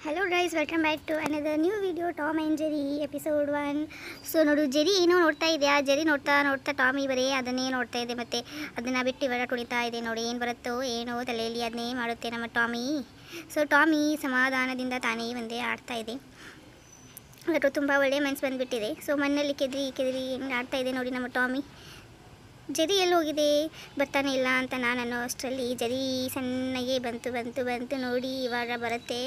Hello guys, welcome back to another new video, Tom and Jerry episode 1. So ನೋಡು, Jerry ಏನೋ ನೋಡ್ತಾ ಇದೆಯಾ. Jerry ನೋಡ್ತಾ ನೋಡ್ತಾ ಟಾಮಿ ಬರೀ ಅದನ್ನೇ ನೋಡ್ತಾ ಇದೆ, ಮತ್ತು ಅದನ್ನು ಬಿಟ್ಟು ಇವಾಗ ಕುಣಿತಾ ಇದೆ. ನೋಡಿ ಏನು ಬರುತ್ತೋ ಏನೋ ತಲೆಯಲ್ಲಿ ಅದನ್ನೇ ಮಾಡುತ್ತೆ ನಮ್ಮ ಟಾಮಿ. ಸೊ ಟಾಮಿ ಸಮಾಧಾನದಿಂದ ತಾನೇ ಒಂದೇ ಆಡ್ತಾ ಇದೆ. ಅದರ ತುಂಬ ಒಳ್ಳೆಯ ಮನಸ್ಸು ಬಂದುಬಿಟ್ಟಿದೆ. ಸೊ ಮಣ್ಣಲ್ಲಿ ಕೆದರಿ ಕೆದರಿ ಹೆಂಗೆ ಆಡ್ತಾ ಇದೆ ನೋಡಿ ನಮ್ಮ ಟಾಮಿ. ಜರಿ ಎಲ್ಲಿ ಹೋಗಿದೆ, ಬರ್ತಾನೆ ಇಲ್ಲ ಅಂತ ನಾನು ಅನ್ನೋ ಅಷ್ಟರಲ್ಲಿ ಜರಿ ಸಣ್ಣಗೆ ಬಂತು ಬಂತು ಬಂತು ನೋಡಿ, ಇವಾಗ ಬರುತ್ತೆ.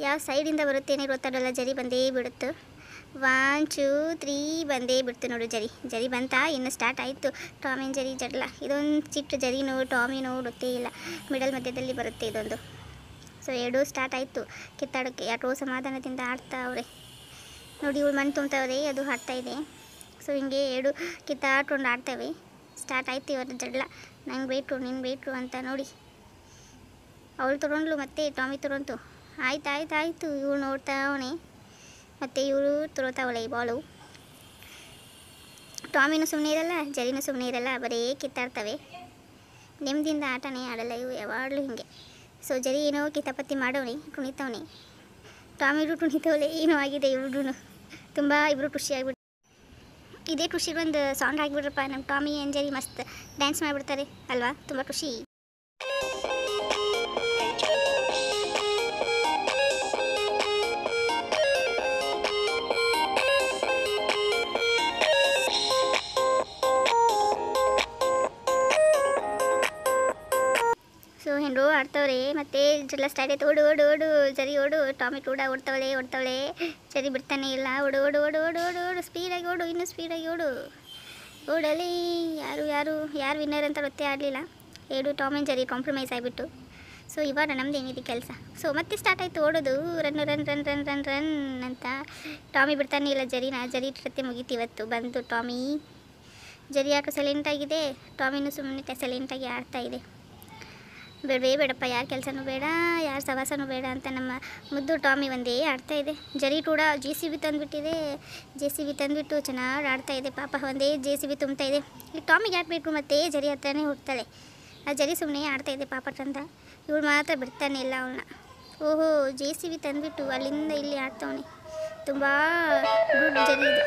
ಯಾವ ಸೈಡಿಂದ ಬರುತ್ತೇನೆ ಗೊತ್ತಾಗಲ್ಲ, ಜರಿ ಬಂದೇ ಬಿಡುತ್ತು. 1 2 3 ಬಂದೇ ಬಿಡ್ತು ನೋಡು ಜರಿ. ಜರಿ ಬಂತಾ, ಇನ್ನು ಸ್ಟಾರ್ಟ್ ಆಯಿತು ಟಾಮ್ ಆ್ಯಂಡ್ ಜರಿ ಜಗಳ. ಇದೊಂದು ಚಿಕ್ಕ ಜರಿನೋ ಟಾಮಿನೋ ಗೊತ್ತೇ ಇಲ್ಲ, ಮಿಡಲ್ ಮಧ್ಯದಲ್ಲಿ ಬರುತ್ತೆ ಇದೊಂದು. ಸೊ ಎರಡೂ ಸ್ಟಾರ್ಟ್ ಆಯಿತು ಕಿತ್ತಾಡೋಕ್ಕೆ. ಯಾರೋ ಸಮಾಧಾನದಿಂದ ಆಡ್ತಾ ಅವ್ರೆ ನೋಡಿ. ಇವಳು ಮಣ್ಣು ತುಂಬ್ತಾವ್ರೆ, ಅದು ಆಡ್ತಾ ಇದೆ. ಸೊ ಹಿಂಗೆ ಎರಡು ಕಿತ್ತಾಡ್ಕೊಂಡು ಆಡ್ತೇವೆ. ಸ್ಟಾರ್ಟ್ ಆಯ್ತು ಇವರ ಜಗಳ. ನಂಗೆ ಬೇಟ್ರು ನಿಂಗೆ ಬೇಟ್ರು ಅಂತ ನೋಡಿ. ಅವಳು ತೊಗೊಂಡ್ಲು, ಮತ್ತೆ ಟಾಮಿ ತೊಗೊಂತು. ಆಯ್ತು ಇವಳು ನೋಡ್ತಾವಣೆ, ಮತ್ತು ಇವಳು ತೊಗೊತಾವಳೆ ಬಾಳು. ಟಾಮಿನೂ ಸುಮ್ಮನೆ ಇರಲ್ಲ, ಜರಿನೂ ಸುಮ್ಮನೆ ಇರಲ್ಲ, ಬರೀ ಕಿತ್ತಾಡ್ತವೆ. ನೆಮ್ಮದಿಯಿಂದ ಆಟನೇ ಆಡಲ್ಲ ಇವು ಯಾವಾಗಲೂ ಹಿಂಗೆ. ಸೊ ಜರಿ ಏನೋ ಕಿತಾಪತಿ ಮಾಡೋನೆ, ಕುಣಿತವನೆ. ಟಾಮಿಗೂ ಕುಣಿತವಳೆ, ಏನೋ ಆಗಿದೆ ಇವ್ರಿಗೂ. ತುಂಬ ಇಬ್ಬರು ಖುಷಿಯಾಗ್ಬಿಟ್ಟು ಇದೇ ಖುಷಿ ಒಂದು ಸಾಂಗ್ ಆಗಿಬಿಡ್ರಪ್ಪ. ನಮ್ಮ ಟಾಮಿ ಆ್ಯಂಡ್ ಜರಿ ಮಸ್ತ್ ಡ್ಯಾನ್ಸ್ ಮಾಡಿಬಿಡ್ತಾರೆ ಅಲ್ವಾ, ತುಂಬ ಖುಷಿ. ಸೊ ಹೆಂಡ್ರು ಆಡ್ತವ್ರೆ, ಮತ್ತೆ ಜಗಳ ಸ್ಟಾರ್ಟ್ ಆಯ್ತು. ಓಡು ಓಡು ಓಡು ಜರಿ ಓಡು. ಟಾಮಿ ಕೂಡ ಓಡ್ತಾವಳೆ. ಜರಿ ಬಿಡ್ತಾನೆ ಇಲ್ಲ. ಓಡು ಓಡು ಓಡು ಓಡು ಓಡು ಓಡು ಸ್ಪೀಡಾಗಿ ಓಡು, ಇನ್ನೂ ಸ್ಪೀಡಾಗಿ ಓಡು. ಓಡಲಿ ಯಾರು ವಿನ್ನರ್ ಅಂತ ಗೊತ್ತೇ ಆಡಲಿಲ್ಲ. ಎರಡು ಟಾಮ್ ಆ್ಯಂಡ್ ಜರಿ ಕಾಂಪ್ರಮೈಸ್ ಆಗಿಬಿಟ್ಟು. ಸೊ ಇವಾಗ ನಮ್ದು ಏನಿದೆ ಕೆಲಸ. ಸೊ ಮತ್ತೆ ಸ್ಟಾರ್ಟ್ ಆಯಿತು ಓಡೋದು. Run run run run run run ಅಂತ. ಟಾಮಿ ಬಿಡ್ತಾನೆ ಇಲ್ಲ ಜರಿನ. ಜರಿ ಜೊತೆ ಮುಗೀತು ಇವತ್ತು ಬಂತು ಟಾಮಿ. ಜರಿ ಯಾಕೆ ಸೈಲೆಂಟಾಗಿದೆ, ಟಾಮಿನೂ ಸುಮ್ಮನೆ ಸೈಲೆಂಟಾಗಿ ಆಡ್ತಾ ಇದೆ. ಬೇಡಪ್ಪ, ಯಾರ ಕೆಲಸನೂ ಬೇಡ, ಯಾರ ಸವಾಸನೂ ಬೇಡ ಅಂತ ನಮ್ಮ ಮುದ್ದು ಟಾಮಿ ಒಂದೇ ಆಡ್ತಾ ಇದೆ. ಜರಿ ಕೂಡ JCB ತಂದುಬಿಟ್ಟಿದೆ. JCB ತಂದುಬಿಟ್ಟು ಚೆನ್ನಾಗಿ ಆಡ್ತಾ ಇದೆ ಪಾಪ. ಒಂದೇ JCB ತುಂಬ್ತಾ ಇದೆ. ಈ ಟಾಮಿಗೆ ಯಾಕೆ ಬೇಕು, ಮತ್ತು ಜರಿ ಹತ್ರನೇ ಹೋಗ್ತಾಳೆ. ಆ ಜರಿ ಸುಮ್ಮನೆ ಆಡ್ತಾ ಇದೆ ಪಾಪಟ್ಟಂತ. ಇವಳು ಮಾತ್ರ ಬಿಡ್ತಾನೆ ಇಲ್ಲ ಅವಳನ್ನ. ಓಹೋ, JCB ತಂದುಬಿಟ್ಟು ಅಲ್ಲಿಂದ ಇಲ್ಲಿ ಆಡ್ತವನೆ. ತುಂಬ ಗುಡ್ ಜರಿ ಇದು.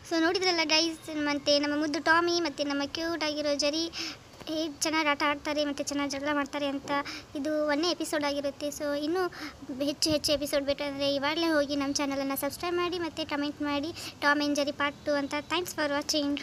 ಸೊ ನೋಡಿದ್ರಲ್ಲ ಗೈಸ್, ಮತ್ತು ನಮ್ಮ ಮುದ್ದು ಟಾಮಿ ಮತ್ತು ನಮ್ಮ ಕ್ಯೂಟ್ ಆಗಿರೋ ಜರಿ ಹೇಗೆ ಚೆನ್ನಾಗಿ ಆಟ ಆಡ್ತಾರೆ ಮತ್ತು ಚೆನ್ನಾಗಿ ಜಗಳ ಮಾಡ್ತಾರೆ ಅಂತ. ಇದು 1ನೇ ಎಪಿಸೋಡ್ ಆಗಿರುತ್ತೆ. ಸೊ ಇನ್ನೂ ಹೆಚ್ಚು ಎಪಿಸೋಡ್ ಬೇಕಂದರೆ ಇವಾಗಲೇ ಹೋಗಿ ನಮ್ಮ ಚಾನಲನ್ನು ಸಬ್ಸ್ಕ್ರೈಬ್ ಮಾಡಿ ಮತ್ತು ಕಮೆಂಟ್ ಮಾಡಿ ಟಾಮ್ ಆ್ಯಂಡ್ ಜರಿ ಪಾರ್ಟ್ 2 ಅಂತ. Thanks for watching.